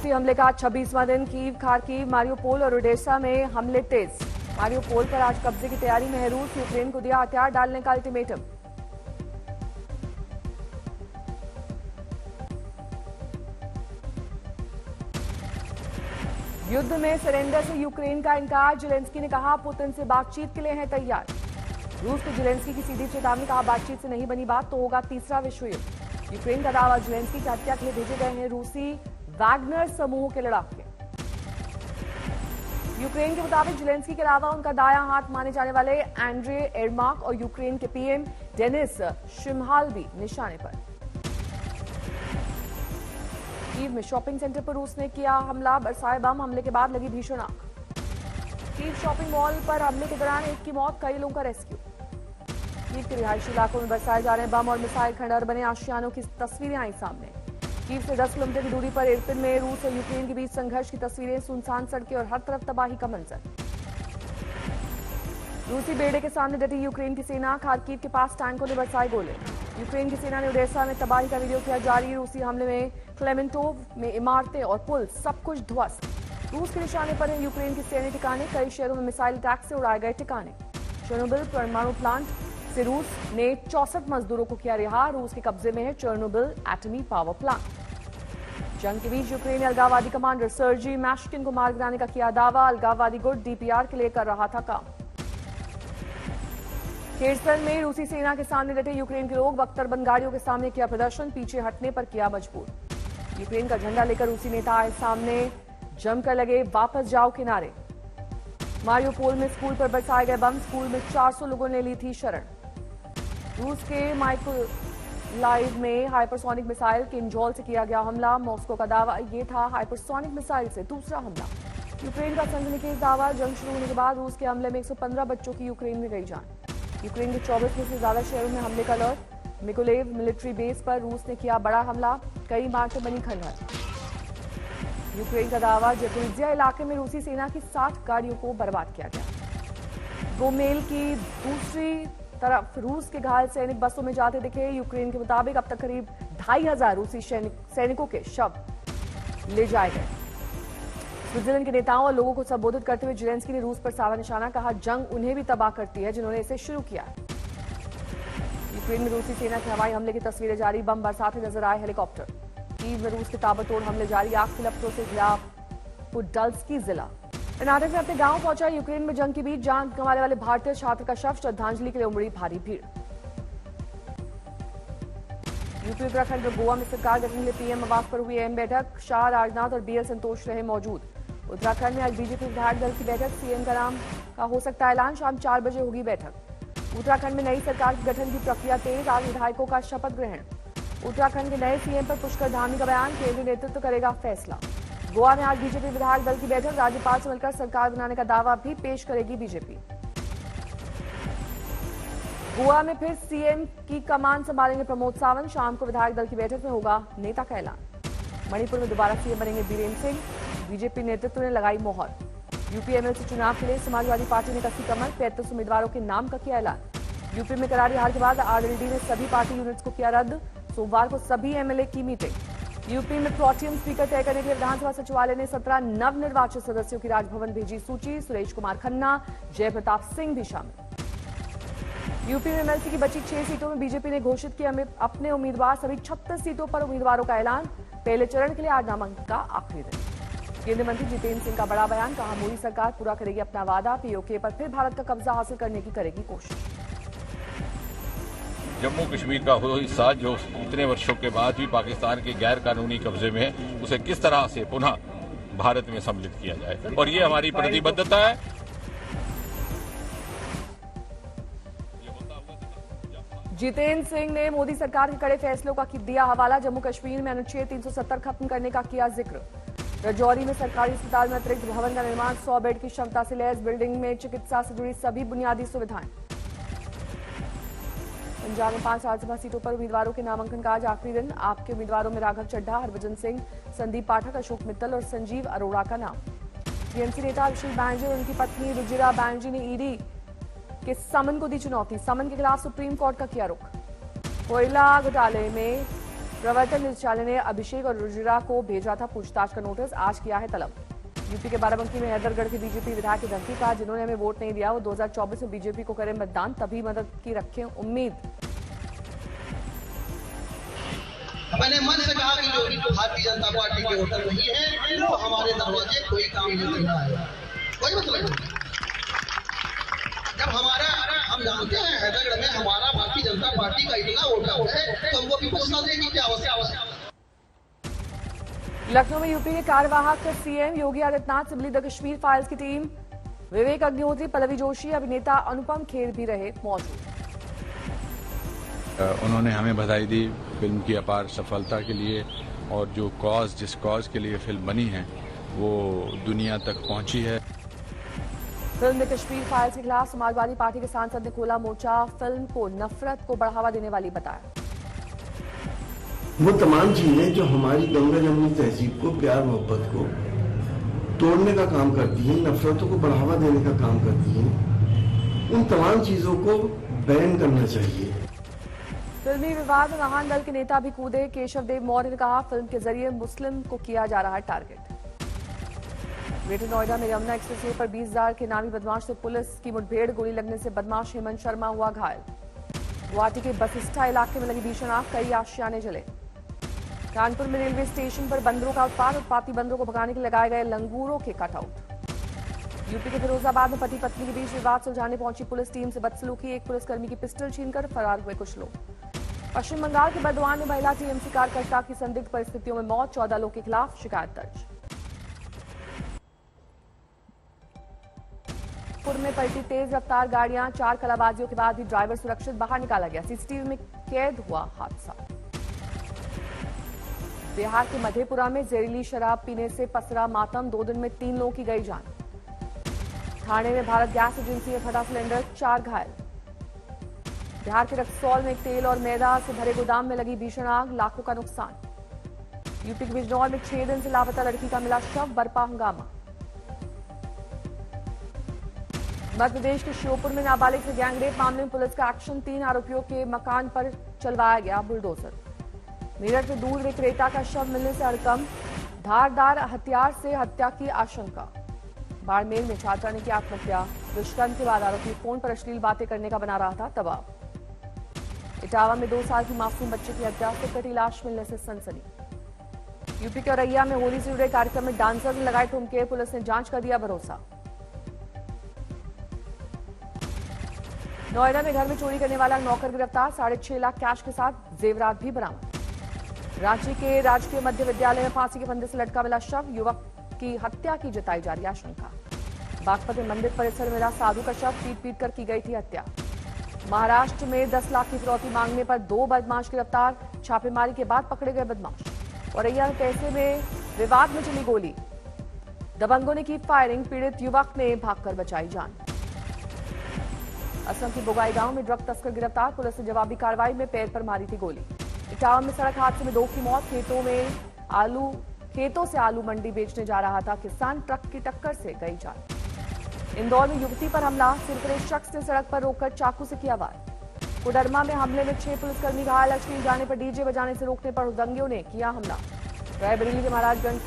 रूसी हमले का 26वां दिन। कीव, खार्किव, मारियोपोल और ओडेसा में हमले तेज। मारियोपोल पर आज कब्जे की तैयारी में है रूस। यूक्रेन को दिया हथियार डालने का अल्टीमेटम। युद्ध में सरेंडर से यूक्रेन का इनकार। जेलेंस्की ने कहा पुतिन से बातचीत के लिए हैं तैयार। रूस को जेलेंस्की की सीधी चेतावनी। कहा बातचीत से नहीं बनी बात तो होगा तीसरा विश्व युद्ध। यूक्रेन का दावा जेलेंस्की की हत्या के लिए भेजे गए हैं रूसी वैगनर समूह के लड़ाके। यूक्रेन के मुताबिक जेलेंस्की के अलावा उनका दायां हाथ माने जाने वाले एंड्रे एरमाक और यूक्रेन के पीएम डेनिस शिमहाल भी निशाने पर। कीव में शॉपिंग सेंटर पर रूस ने किया हमला। बरसाए बम। हमले के बाद लगी भीषण आग। कीव शॉपिंग मॉल पर हमले के दौरान एक की मौत, कई लोगों का रेस्क्यू। कीव के रिहायशी इलाकों में बरसाए जा रहे हैं बम और मिसाइल। खंडहर बने आशियानों की तस्वीरें आई सामने। कीव से 10 किलोमीटर की दूरी पर इरपिन में रूस और यूक्रेन के बीच संघर्ष की तस्वीरें। सुनसान सड़कें और हर तरफ तबाही का मंजर। रूसी बेड़े के सामने डटी यूक्रेन की सेना। खार्किव के पास टैंकों ने बरसाए गोले। यूक्रेन की सेना ने ओडेसा में तबाही का वीडियो किया जारी। रूसी हमले में क्लेमेंटोव में इमारतें और पुल सब कुछ ध्वस्त। रूस के निशाने पर है यूक्रेन के सैन्य ठिकाने। कई शहरों में मिसाइल अटैक से उड़ाए गए ठिकाने। चेर्नोबिल परमाणु प्लांट से रूस ने 64 मजदूरों को किया रिहा। रूस के कब्जे में है चेर्नोबिल एटमी पावर प्लांट। जंग के बीच यूक्रेनी अलगाववादी कमांडर सर्जी मैश्किन को मार गिराने का किया दावा। अलगाववादी गुट डीपीआर के लिए कर रहा था काम। खेरसन में रूसी सेना के सामने डटे यूक्रेन के लोग। बख्तरबंद गाड़ियों के सामने किया प्रदर्शन। पीछे हटने पर किया मजबूर। यूक्रेन का झंडा लेकर रूसी नेता आए सामने। जमकर लगे वापस जाओ के नारे। मारियोपोल में स्कूल पर बरसाए गए बम। स्कूल में 400 लोगों ने ली थी शरण। रूस के माइकोलाइव में हाइपरसोनिक मिसाइल किंजोल से किया गया हमला। मॉस्को का दावा ये था हाइपरसोनिक मिसाइल से दूसरा हमला। यूक्रेन का सनसनीखेज दावा। जंग शुरू होने के बाद रूस के हमले में 115 बच्चों की यूक्रेन में गई जान। यूक्रेन के 24 में से ज्यादा शहरों में हमले का अलर्ट। मिकोलेव मिलिट्री बेस पर रूस ने किया बड़ा हमला। कई इमारतें बनी खंडहर। यूक्रेन का दावा ज़पोरिज़िया इलाके में रूसी सेना की 60 गाड़ियों को बर्बाद किया गया। गोमेल की दूसरी तरफ रूस के घायल सैनिक बसों में जाते दिखे। यूक्रेन के मुताबिक अब तक करीब 2500 रूसी सैनिकों के शव ले जाए गए। स्विट्जरलैंड के नेताओं और लोगों को संबोधित करते हुए जेलेंस्की ने रूस पर साधा निशाना। कहा जंग उन्हें भी तबाह करती है जिन्होंने इसे शुरू किया। यूक्रेन में रूसी सेना के हवाई हमले की तस्वीरें जारी। बम बरसाते नजर आए हेलीकॉप्टर। कीव में रूस के ताबड़तोड़ हमले जारी। आग की लपटों से घिरा पुडल्स्की जिला। कर्नाटक में अपने गांव पहुंचा यूक्रेन में जंग के बीच जान गंवाने वाले भारतीय छात्र का शव। श्रद्धांजलि के लिए उमड़ी भारी भीड़। यूपी उत्तराखंड और गोवा में सरकार गठन के लिए पीएम आवास पर हुई अहम बैठक। शाह, राजनाथ और बीएल संतोष रहे मौजूद। उत्तराखंड में आज बीजेपी विधायक दल की बैठक। सीएम का नाम का हो सकता है ऐलान। शाम 4 बजे होगी बैठक। उत्तराखंड में नई सरकार के गठन की प्रक्रिया तेज। आज विधायकों का शपथ ग्रहण। उत्तराखंड के नए सीएम पर पुष्कर धामी का बयान। केंद्रीय नेतृत्व करेगा फैसला। गोवा में आज बीजेपी विधायक दल की बैठक। राज्यपाल से मिलकर सरकार बनाने का दावा भी पेश करेगी बीजेपी। गोवा में फिर सीएम की कमान संभालेंगे प्रमोद सावंत। शाम को विधायक दल की बैठक में होगा नेता का ऐलान। मणिपुर में दोबारा सीएम बनेंगे बीरेन्द्र सिंह। बीजेपी नेतृत्व ने लगाई मोहर। यूपी एमएलसी चुनाव के लिए समाजवादी पार्टी ने कसी कमर। 35 उम्मीदवारों के नाम का किया ऐलान। यूपी में करारी हार के बाद आरएलडी ने सभी पार्टी यूनिट्स को किया रद्द। सोमवार को सभी एमएलए की मीटिंग। यूपी में प्रोटेम स्पीकर तय करने के लिए विधानसभा सचिवालय ने 17 नवनिर्वाचित सदस्यों की राजभवन भेजी सूची। सुरेश कुमार खन्ना, जयप्रताप सिंह भी शामिल। यूपी में एमएलसी की बची 6 सीटों में बीजेपी ने घोषित किया अपने उम्मीदवार। सभी 36 सीटों पर उम्मीदवारों का ऐलान। पहले चरण के लिए आज नामांकन का आखिरी दिन। केंद्रीय मंत्री जितेंद्र सिंह का बड़ा बयान। कहा मोदी सरकार पूरा करेगी अपना वादा। पीओके पर फिर भारत का कब्जा हासिल करने की करेगी कोशिश। जम्मू कश्मीर का वो हिस्सा जो इतने वर्षों के बाद भी पाकिस्तान के गैर कानूनी कब्जे में है, उसे किस तरह से पुनः भारत में सम्मिलित किया जाए, और ये हमारी प्रतिबद्धता है। जितेंद्र सिंह ने मोदी सरकार के कड़े फैसलों का दिया हवाला। जम्मू कश्मीर में अनुच्छेद 370 खत्म करने का किया जिक्र। राजौरी में सरकारी अस्पताल में अतिरिक्त भवन का निर्माण। 100 बेड की क्षमता से लैस बिल्डिंग में चिकित्सा से जुड़ी सभी बुनियादी सुविधाएं। पंजाब में 5 राज्यसभा सीटों पर उम्मीदवारों के नामांकन का आज आखिरी दिन। आपके उम्मीदवारों में राघव चड्ढा, हरभजन सिंह, संदीप पाठक, अशोक मित्तल और संजीव अरोड़ा का नाम। टीएमसी नेता अभिषेक बैनर्जी और उनकी पत्नी रुजिरा बैनर्जी ने ईडी के समन को दी चुनौती। समन के खिलाफ सुप्रीम कोर्ट का किया रुख। कोयला घोटाले में प्रवर्तन निदेशालय ने अभिषेक और रुजिरा को भेजा था पूछताछ का नोटिस, आज किया है तलब। यूपी के बाराबंकी में हैदरगढ़ के बीजेपी विधायक की धमकी, कहा जिन्होंने हमें वोट नहीं दिया वो 2024 में बीजेपी को करें मतदान, तभी मदद की रखें उम्मीद। मैंने मन से कहा कि जो भारतीय जनता पार्टी के वोटर नहीं है वो हमारे दरवाजे कोई काम नहीं आएगा, कोई मतलब नहीं। जब हम जानते हैं हैदरगढ़ में हमारा भारतीय जनता पार्टी का इतना वोटर है तो हमको भी घोषणा देने की क्या आवश्यकता। लखनऊ में यूपी के कार्यवाहक सीएम योगी आदित्यनाथ से मिली द कश्मीर फाइल्स की टीम। विवेक अग्निहोत्री, पल्लवी जोशी, अभिनेता अनुपम खेर भी रहे मौजूद। उन्होंने हमें बधाई दी फिल्म की अपार सफलता के लिए, और जो जिस कॉज के लिए फिल्म बनी है वो दुनिया तक पहुंची है। फिल्म द कश्मीर फाइल्स के खिलाफ समाजवादी पार्टी के सांसद ने खोला मोर्चा, फिल्म को नफरत को बढ़ावा देने वाली बताया। वो तमाम चीजें जो हमारी गंगा जमुनी तहजीब को, प्यार मोहब्बत को तोड़ने का काम करती हैं, नफरतों को बढ़ावा देने का काम करती हैं, उन तमाम चीजों को बैन करना चाहिए। फिल्मी विवाद में महान दल के नेता भी कूदे। केशव देव मौर्य ने कहा फिल्म के जरिए मुस्लिम को किया जा रहा है टारगेट। ग्रेटर नोएडा में यमुना एक्सप्रेसवे पर 20,000 के नामी बदमाश से पुलिस की मुठभेड़, गोली लगने से बदमाश हेमंत शर्मा हुआ घायल। गुवाहाटी के बसिस्टा इलाके में लगी भीषण आग, कई आशियाने जले। कानपुर में रेलवे स्टेशन पर बंदरों का उत्पात, उत्पाती बंदरों को भगाने के लिए लगाए गए लंगूरों के कटआउट। यूपी के फिरोजाबाद में पति पत्नी के बीच विवाद सुलझाने पहुंची पुलिस टीम से बदसलूकी, एक पुलिसकर्मी की पिस्टल छीनकर फरार हुए कुछ लोग। पश्चिम बंगाल के बर्दवान में महिला टीएमसी कार्यकर्ता की संदिग्ध परिस्थितियों में मौत, 14 लोगों के खिलाफ शिकायत दर्ज। पुर में पलटी तेज रफ्तार गाड़ियां, 4 कलाबाजियों के बाद भी ड्राइवर सुरक्षित बाहर निकाला गया, सीसीटीवी में कैद हुआ हादसा। बिहार के मधेपुरा में जहरीली शराब पीने से पसरा मातम, 2 दिन में 3 लोगों की गई जान। थाने में भारत गैस एजेंसी में फटा सिलेंडर, 4 घायल। बिहार के रक्सौल में एक तेल और मैदा से भरे गोदाम में लगी भीषण आग, लाखों का नुकसान। यूपी के बिजनौर में 6 दिन से लापता लड़की का मिला शव, बरपा हंगामा। मध्य प्रदेश के श्योपुर में नाबालिग से गैंगरेप मामले में पुलिस का एक्शन, 3 आरोपियों के मकान पर चलवाया गया बुलडोजर। मेरठ में दूध विक्रेता का शव मिलने से हड़कंप, धारदार हथियार से हत्या की आशंका। बाड़मेर में छात्रा ने की आत्महत्या, दुष्कर्म के बाद आरोपी फोन पर अश्लील बातें करने का बना रहा था दबाव। इटावा में 2 साल की मासूम बच्चे की हत्या से कटी लाश मिलने से सनसनी। यूपी के औरैया में होली से जुड़े कार्यक्रम में डांसर्स ने लगाए ठुमके, पुलिस ने जांच का दिया भरोसा। नोएडा में घर में चोरी करने वाला नौकर गिरफ्तार, 6.5 लाख कैश के साथ जेवरात भी बरामद। रांची के राजकीय मध्य विद्यालय में फांसी के फंदे से लटका मिला शव, युवक की हत्या की जताई जा रही आशंका। बागपत में मंदिर परिसर में मिला साधु का शव, पीट कर की गई थी हत्या। महाराष्ट्र में 10 लाख की फिरौती मांगने पर 2 बदमाश गिरफ्तार, छापेमारी के बाद पकड़े गए बदमाश। औरैया में पैसे में विवाद में चली गोली, दबंगों ने की फायरिंग, पीड़ित युवक ने भागकर बचाई जान। असम के बोगाई गांव में ड्रग तस्कर गिरफ्तार, पुलिस ने जवाबी कार्रवाई में पैर पर मारी थी गोली। इटावा में सड़क हादसे में 2 की मौत, खेतों से आलू मंडी बेचने जा रहा था किसान, ट्रक की टक्कर से गई जान। इंदौर में युवती पर हमला, सिरफिरे शख्स ने सड़क पर रोककर चाकू से किया वार। कोडरमा में हमले में 6 पुलिसकर्मी घायल, अश्लील गाने पर डीजे बजाने से रोकने पर हुदंगियों ने किया हमला। रायबरेली के महाराजगंज